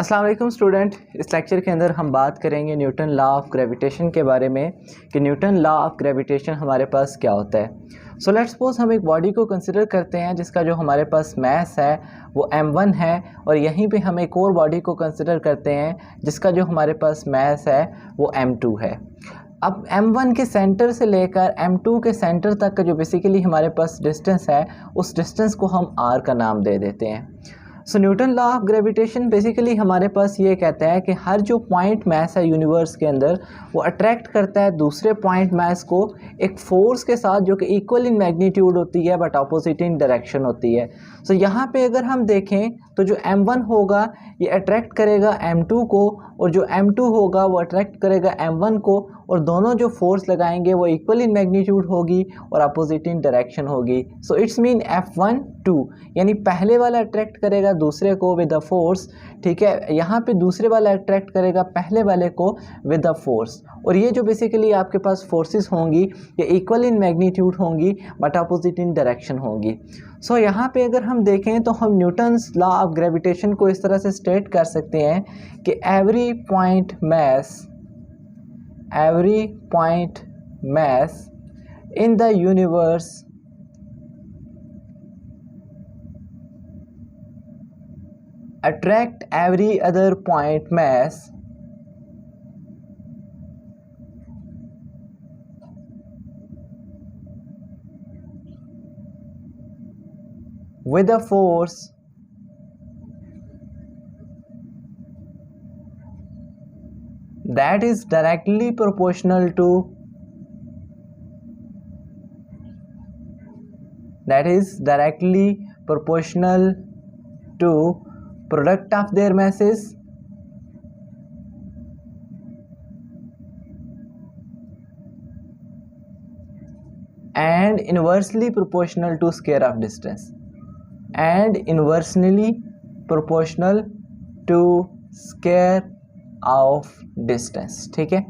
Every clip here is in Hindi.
अस्सलाम वालेकुम स्टूडेंट। इस लेक्चर के अंदर हम बात करेंगे न्यूटन लॉ ऑफ ग्रेविटेशन के बारे में कि न्यूटन लॉ ऑफ ग्रेविटेशन हमारे पास क्या होता है। सो लेट्स सपोज हम एक बॉडी को कंसिडर करते हैं जिसका जो हमारे पास मास है वो m1 है, और यहीं पे हम एक और बॉडी को कंसिडर करते हैं जिसका जो हमारे पास मास है वो m2 है। अब m1 के सेंटर से लेकर m2 के सेंटर तक का जो बेसिकली हमारे पास डिस्टेंस है उस डिस्टेंस को हम r का नाम दे देते हैं। So Newton law of gravitation basically हमारे पास ये कहता है कि हर जो पॉइंट मास है यूनिवर्स के अंदर वो अट्रैक्ट करता है दूसरे पॉइंट मास को एक फोर्स के साथ जो कि इक्वल इन मैग्नीट्यूड होती है बट अपोजिट इन डायरेक्शन होती है। सो यहाँ पे अगर हम देखें तो जो m1 होगा ये अट्रैक्ट करेगा m2 को, और जो m2 होगा वो अट्रैक्ट करेगा m1 को, और दोनों जो फोर्स लगाएंगे वो इक्वल इन मैग्नीट्यूड होगी और अपोजिट इन डायरेक्शन होगी। सो इट्स मीन F1 2, यानी पहले वाला अट्रैक्ट करेगा दूसरे को विद द फोर्स, ठीक है। यहाँ पे दूसरे वाला अट्रैक्ट करेगा पहले वाले को विद द फोर्स, और ये जो बेसिकली आपके पास फोर्सेस होंगी ये इक्वल इन मैग्नीट्यूड होंगी बट अपोजिट इन डायरेक्शन होंगी। सो यहाँ पे अगर हम देखें तो हम न्यूटन्स लॉ ऑफ ग्रेविटेशन को इस तरह से स्टेट कर सकते हैं कि every point mass in the universe attract every other point mass with a force that is directly proportional to product of their masses and inversely proportional to square of distance of distance, ठीक है।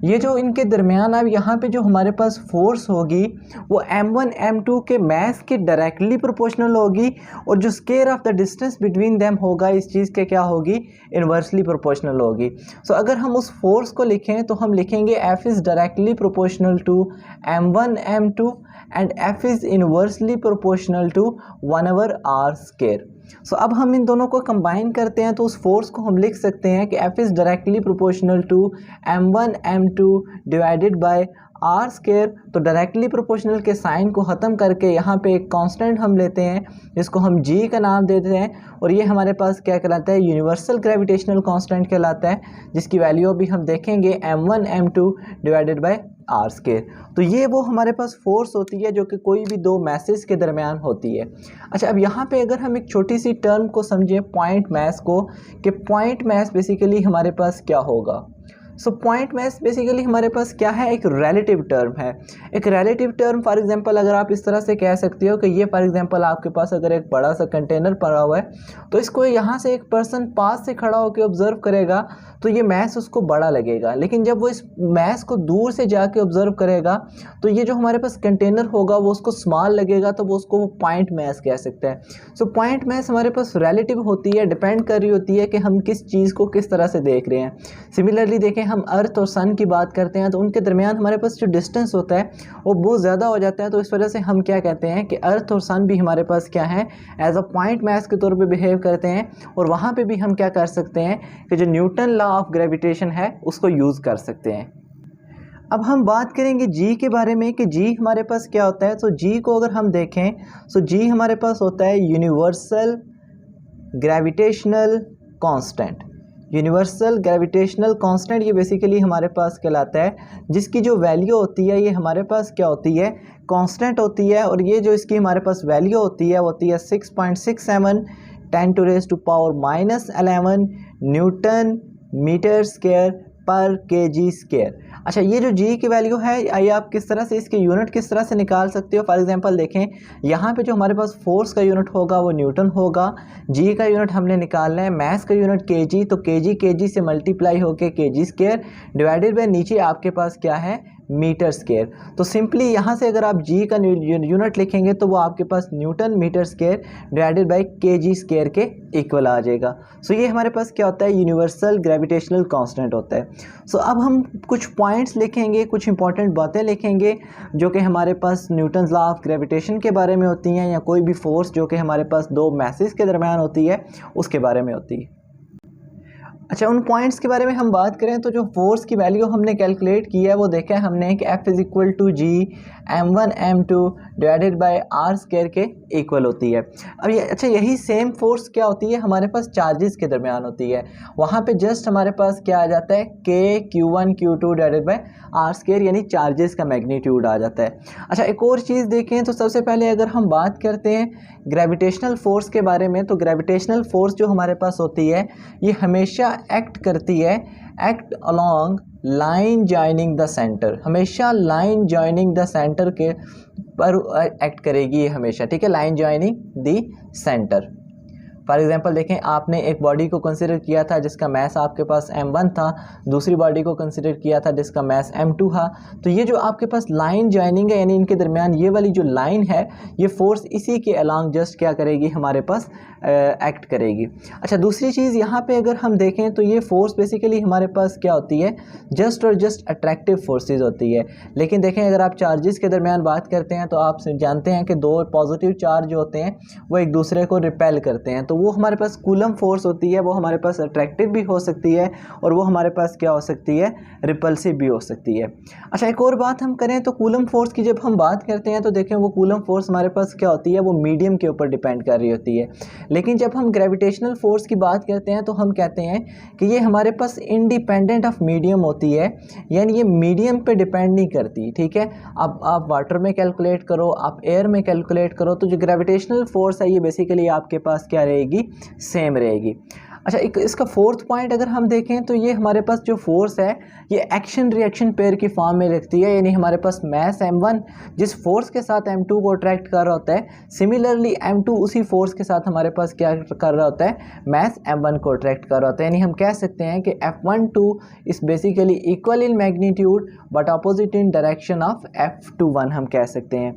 ये जो इनके दरमियान अब यहाँ पे जो हमारे पास फोर्स होगी वो m1 m2 के मास के डायरेक्टली प्रोपोर्शनल होगी, और जो square of the distance between them होगा इस चीज़ के क्या होगी, इन्वर्सली प्रोपोर्शनल होगी। सो अगर हम उस फोर्स को लिखें तो हम लिखेंगे F is directly proportional to m1 m2 and F is inversely proportional to 1/r²। So अब हम इन दोनों को कंबाइन करते हैं तो उस फोर्स को हम लिख सकते हैं कि F is directly proportional to m1 m2 divided by r²। तो डायरेक्टली प्रोपोर्शनल के साइन को ख़त्म करके यहाँ पे एक कांस्टेंट हम लेते हैं जिसको हम g का नाम देते हैं, और ये हमारे पास क्या कहलाता है, यूनिवर्सल ग्रेविटेशनल कांस्टेंट कहलाता है, जिसकी वैल्यू अभी हम देखेंगे m1 m2 divided by r²। तो ये वो हमारे पास फोर्स होती है जो कि कोई भी दो मैसेज के दरमियान होती है। अच्छा, अब यहाँ पे अगर हम एक छोटी सी टर्म को समझें पॉइंट मास को, कि पॉइंट मास बेसिकली हमारे पास क्या होगा। सो पॉइंट मास बेसिकली हमारे पास क्या है, एक रिलेटिव टर्म है। एक रिलेटिव टर्म फॉर एग्जांपल अगर आप इस तरह से कह सकते हो कि ये फॉर एग्जांपल आपके पास अगर एक बड़ा सा कंटेनर पड़ा हुआ है तो इसको यहाँ से एक पर्सन पास से खड़ा होकर ऑब्जर्व करेगा तो ये मास उसको बड़ा लगेगा, लेकिन जब वो इस मास को दूर से जाके ऑब्जर्व करेगा तो ये जो हमारे पास कंटेनर होगा वो उसको स्मॉल लगेगा, तो वो उसको पॉइंट मास कह सकते हैं। सो पॉइंट मास हमारे पास रिलेटिव होती है, डिपेंड कर रही होती है कि हम किस चीज़ को किस तरह से देख रहे हैं। सिमिलरली देखें हम अर्थ और सन की बात करते हैं तो उनके दरमियान हमारे पास जो डिस्टेंस होता है वो बहुत ज़्यादा हो जाता है, तो इस वजह से हम क्या कहते हैं कि अर्थ और सन भी हमारे पास क्या है, एज अ पॉइंट मास के तौर पे बिहेव करते हैं, और वहाँ पे भी हम क्या कर सकते हैं कि जो न्यूटन लॉ ऑफ ग्रेविटेशन है उसको यूज़ कर सकते हैं। अब हम बात करेंगे जी के बारे में कि जी हमारे पास क्या होता है। तो जी को अगर हम देखें तो जी हमारे पास होता है universal gravitational constant. Universal gravitational constant ये बेसिकली हमारे पास कहलाता है, जिसकी जो वैल्यू होती है ये हमारे पास क्या होती है, कांस्टेंट होती है, और ये जो इसकी हमारे पास वैल्यू होती है वो होती है 6.67 10⁻⁻11 न्यूटन मीटर स्क्वायर पर kg स्क्वायर। अच्छा, ये जो g की वैल्यू है ये आप किस तरह से इसके यूनिट किस तरह से निकाल सकते हो। फॉर एग्जांपल देखें यहाँ पे जो हमारे पास फोर्स का यूनिट होगा वो न्यूटन होगा, g का यूनिट हमने निकालना है, मास का यूनिट kg, तो kg से मल्टीप्लाई होके kg स्क्वायर डिवाइडेड बाय नीचे आपके पास क्या है मीटर स्क्वायर। तो सिंपली यहाँ से अगर आप जी का यूनिट लिखेंगे तो वो आपके पास newton metre square divided by KG square के इक्वल आ जाएगा। सो ये हमारे पास क्या होता है, यूनिवर्सल ग्रेविटेशनल कांस्टेंट होता है। सो अब हम कुछ पॉइंट्स लिखेंगे, कुछ इंपॉर्टेंट बातें लिखेंगे जो कि हमारे पास न्यूटन लॉ ऑफ ग्रेविटेशन के बारे में होती हैं, या कोई भी फोर्स जो कि हमारे पास दो मैसेज के दरमियान होती है उसके बारे में होती है। अच्छा, उन पॉइंट्स के बारे में हम बात करें तो जो फोर्स की वैल्यू हमने कैलकुलेट की है वो देखा है हमने कि F is equal to G m1 m2 divided by R square के इक्वल होती है। अब ये अच्छा, यही सेम फोर्स क्या होती है हमारे पास चार्जेस के दरमियान होती है। वहाँ पे जस्ट हमारे पास क्या आ जाता है, k q1 q2 divided by R square, यानी चार्जेस का मैग्नीट्यूड आ जाता है। अच्छा, एक और चीज़ देखें तो सबसे पहले अगर हम बात करते हैं ग्रेविटेशनल फोर्स के बारे में, तो ग्रेविटेशनल फोर्स जो हमारे पास होती है ये हमेशा एक्ट करती है, act along line joining the centre, हमेशा लाइन जॉइनिंग द सेंटर के पर एक्ट करेगी ये हमेशा, ठीक है, line joining the centre. For example देखें, आपने एक बॉडी को कंसिडर किया था जिसका मैस आपके पास m1 था, दूसरी बॉडी को कंसिडर किया था जिसका मैस m2 था। तो ये जो आपके पास लाइन जॉइनिंग है, यानी इनके दरमियान ये वाली जो लाइन है, ये फोर्स इसी के अलोंग जस्ट क्या करेगी, हमारे पास एक्ट करेगी। अच्छा, दूसरी चीज़ यहाँ पे अगर हम देखें तो ये फोर्स बेसिकली हमारे पास क्या होती है, जस्ट और जस्ट अट्रैक्टिव फोर्सेज होती है। लेकिन देखें, अगर आप चार्जेस के दरमियान बात करते हैं तो आप जानते हैं कि दो पॉजिटिव चार्ज जो होते हैं वो एक दूसरे को रिपेल करते हैं, तो वो हमारे पास कूलम फोर्स होती है, वो हमारे पास अट्रैक्टिव भी हो सकती है और वो हमारे पास क्या हो सकती है, रिपल्सिव भी हो सकती है। अच्छा, एक और बात हम करें तो कूलम फोर्स की जब हम बात करते हैं तो देखें वो कूलम फोर्स हमारे पास क्या होती है, वो मीडियम के ऊपर डिपेंड कर रही होती है। लेकिन जब हम ग्रेविटेशनल फोर्स की बात करते हैं तो हम कहते हैं कि ये हमारे पास इंडिपेंडेंट ऑफ मीडियम होती है, यानी ये मीडियम पे डिपेंड नहीं करती, ठीक है। अब आप वाटर में कैलकुलेट करो, आप एयर में कैलकुलेट करो, तो जो ग्रेविटेशनल फोर्स है ये बेसिकली आपके पास क्या रहेगी, सेम रहेगी। अच्छा, एक इसका फोर्थ पॉइंट अगर हम देखें तो ये हमारे पास जो फोर्स है ये एक्शन रिएक्शन पेयर की फॉर्म में रखती है, यानी हमारे पास मैस m1 जिस फोर्स के साथ m2 को अट्रैक्ट कर रहा होता है, सिमिलरली m2 उसी फोर्स के साथ हमारे पास क्या कर रहा होता है, मैस m1 को अट्रैक्ट कर रहा होता है। यानी हम कह सकते हैं कि F12 इस basically equal in magnitude but opposite in direction of F21 हम कह सकते हैं।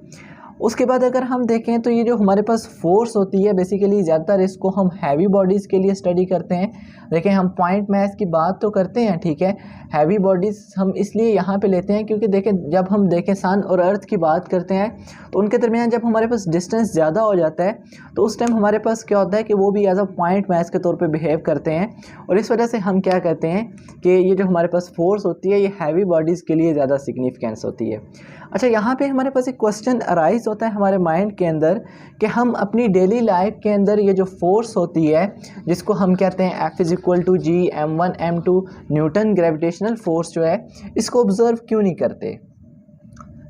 उसके बाद अगर हम देखें तो ये जो हमारे पास फोर्स होती है बेसिकली ज़्यादातर इसको हम हैवी बॉडीज़ के लिए स्टडी करते हैं। देखें, हम पॉइंट मैस की बात तो करते हैं, ठीक है, हैवी बॉडीज़ हम इसलिए यहाँ पे लेते हैं क्योंकि देखें जब हम देखें सन और अर्थ की बात करते हैं तो उनके दरमियान जब हमारे पास डिस्टेंस ज़्यादा हो जाता है तो उस टाइम हमारे पास क्या होता है कि वो भी एज अ पॉइंट मैस के तौर पर बिहेव करते हैं, और इस वजह से हम क्या कहते हैं कि ये जो हमारे पास फोर्स होती है ये हैवी बॉडीज़ के लिए ज़्यादा सिग्निफिकेंस होती है। अच्छा, यहाँ पे हमारे पास एक क्वेश्चन अराइज होता है हमारे माइंड के अंदर कि हम अपनी डेली लाइफ के अंदर ये जो फोर्स होती है जिसको हम कहते हैं F is equal to G m1 m2 Newton gravitational force जो है, इसको ऑब्जर्व क्यों नहीं करते।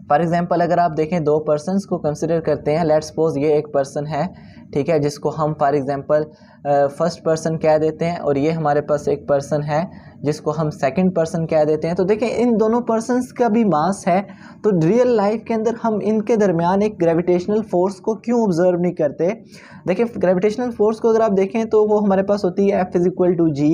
फॉर एग्जांपल अगर आप देखें दो पर्सनस को कंसिडर करते हैं, लेट्स सपोज ये एक पर्सन है, ठीक है, जिसको हम फॉर एग्जांपल फर्स्ट पर्सन कह देते हैं, और ये हमारे पास एक पर्सन है जिसको हम सेकंड पर्सन कह देते हैं। तो देखें इन दोनों पर्सनस का भी मास है, तो रियल लाइफ के अंदर हम इनके दरमियान एक ग्रेविटेशनल फोर्स को क्यों ऑब्जर्व नहीं करते। देखिए, ग्रेविटेशनल फोर्स को अगर आप देखें तो वो हमारे पास होती है F is equal to G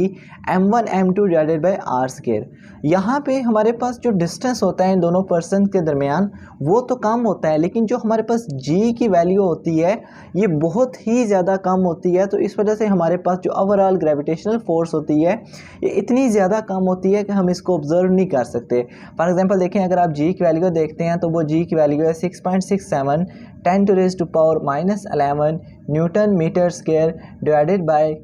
m1 m2 divided by R square. यहाँ पे हमारे पास जो डिस्टेंस होता है इन दोनों पर्सन के दरमियान वो तो कम होता है, लेकिन जो हमारे पास जी की वैल्यू होती है ये बहुत ही ज़्यादा कम होती है। तो इस वजह से हमारे पास जो ओवरऑल ग्रेविटेशनल फोर्स होती है ये इतनी ज़्यादा कम होती है कि हम इसको ऑब्जर्व नहीं कर सकते। फॉर एग्जांपल देखें, अगर आप जी की वैल्यू देखते हैं तो वो जी की वैल्यू है 6.67 10⁻⁻11 newton metre square divided by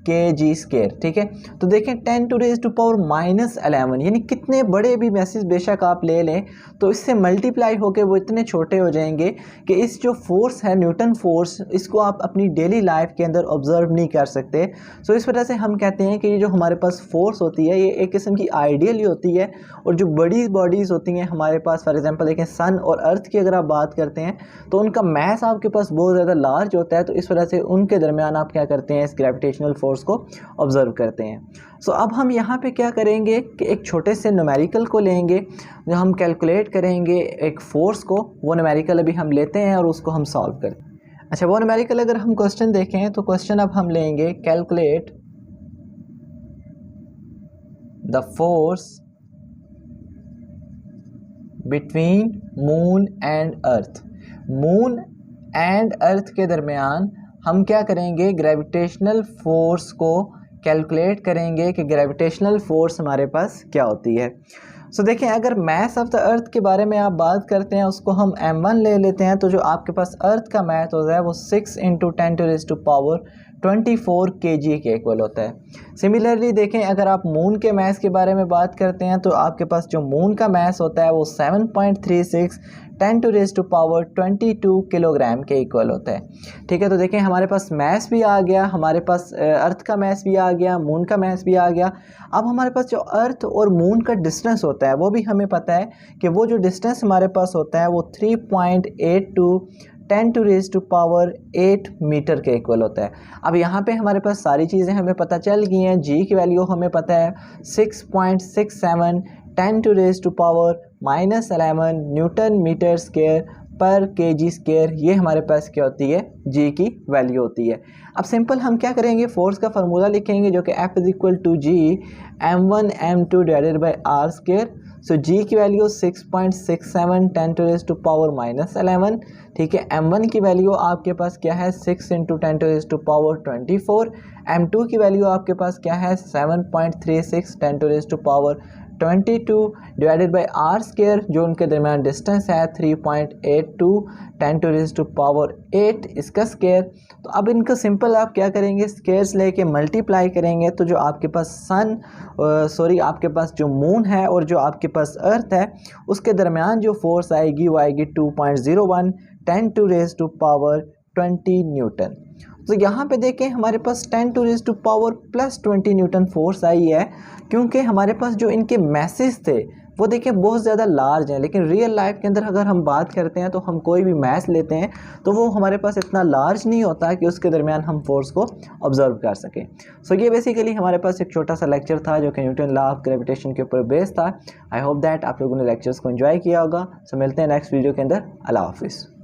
kg square, ठीक है। तो देखें 10⁻⁻11 यानी कितने बड़े भी मैसेज बेशक आप ले लें तो इससे मल्टीप्लाई होकर वो इतने छोटे हो जाएंगे कि इस जो फोर्स है न्यूटन फोर्स, इसको आप अपनी डेली लाइफ के अंदर ऑब्जर्व नहीं कर सकते। सो इस वजह से हम कहते हैं कि ये जो हमारे पास फोर्स होती है ये एक किस्म की आइडियल ही होती है, और जो बड़ी बॉडीज़ होती हैं हमारे पास, फॉर एग्जांपल देखें सन और अर्थ की अगर आप बात करते हैं तो उनका मैस आपके पास बहुत ज़्यादा लार्ज होता है, तो इस वजह से उनके दरमियान आप क्या करते हैं, इस ग्रेविटेशनल फोर्स को ऑब्जर्व करते हैं। सो अब हम यहाँ पे क्या करेंगे कि एक छोटे से न्यूमेरिकल को लेंगे, जो हम कैलकुलेट करेंगे एक फोर्स को, वो न्यूमेरिकल अभी हम लेते हैं और उसको हम सॉल्व करते हैं। अच्छा, वो न्यूमेरिकल अगर हम क्वेश्चन देखें तो क्वेश्चन अब हम लेंगे calculate the force between moon and earth, moon and earth के दरमियान हम क्या करेंगे, ग्रेविटेशनल फोर्स को कैलकुलेट करेंगे कि ग्रेविटेशनल फोर्स हमारे पास क्या होती है। सो देखें, अगर मास ऑफ द अर्थ के बारे में आप बात करते हैं, उसको हम m1 ले लेते हैं, तो जो आपके पास अर्थ का मास होता है वो 6 × 10⁻24 kg के इक्वल होता है। सिमिलरली देखें, अगर आप मून के मास के बारे में बात करते हैं तो आपके पास जो मून का मास होता है वो 7.36 10⁻22 किलोग्राम के इक्वल होता है। ठीक है, तो देखें हमारे पास मास भी आ गया, हमारे पास अर्थ का मास भी आ गया, मून का मास भी आ गया। अब हमारे पास जो अर्थ और मून का डिस्टेंस होता है वो भी हमें पता है कि वो जो डिस्टेंस हमारे पास होता है वो 3.82 10⁻8 मीटर के इक्वल होता है। अब यहाँ पे हमारे पास सारी चीज़ें हमें पता चल गई हैं। जी की वैल्यू हमें पता है 6.67 10⁻11 न्यूटन मीटर स्क्वायर पर kg स्क्वायर, ये हमारे पास क्या होती है, जी की वैल्यू होती है। अब सिंपल हम क्या करेंगे, फोर्स का फार्मूला लिखेंगे जो कि F = G m1 m2 / r square. So G की वैल्यू 6.67 10⁻11। ठीक है, m1 की वैल्यू आपके पास क्या है 6 × 10⁻24, m2 की वैल्यू आपके पास क्या है 7.36 10⁻22 डिवाइडेड बाई आर स्क्वायर, जो उनके दरमियान डिस्टेंस है 3.82 10⁻8 इसका स्क्वायर। तो अब इनका सिंपल आप क्या करेंगे, स्क्वायर्स लेके मल्टीप्लाई करेंगे, तो जो आपके पास आपके पास जो मून है और जो आपके पास अर्थ है उसके दरमियान जो फोर्स आएगी वो आएगी 2.01 10⁻20 न्यूटन। तो यहाँ पे देखें हमारे पास 10⁻+20 न्यूटन फोर्स आई है, क्योंकि हमारे पास जो इनके मैसेज थे वो देखें बहुत ज़्यादा लार्ज हैं। लेकिन रियल लाइफ के अंदर अगर हम बात करते हैं तो हम कोई भी मैस लेते हैं तो वो हमारे पास इतना लार्ज नहीं होता कि उसके दरमियान हम फोर्स को ऑब्जर्व कर सकें। सो ये बेसिकली हमारे पास एक छोटा सा लेक्चर था जो कि न्यूटन लॉ ऑफ ग्रेविटेशन के ऊपर बेस्ड था। आई होप दैट आप लोगों ने लेक्चर्स को एंजॉय किया होगा। सो मिलते हैं नेक्स्ट वीडियो के अंदर। अल्लाह हाफिज़।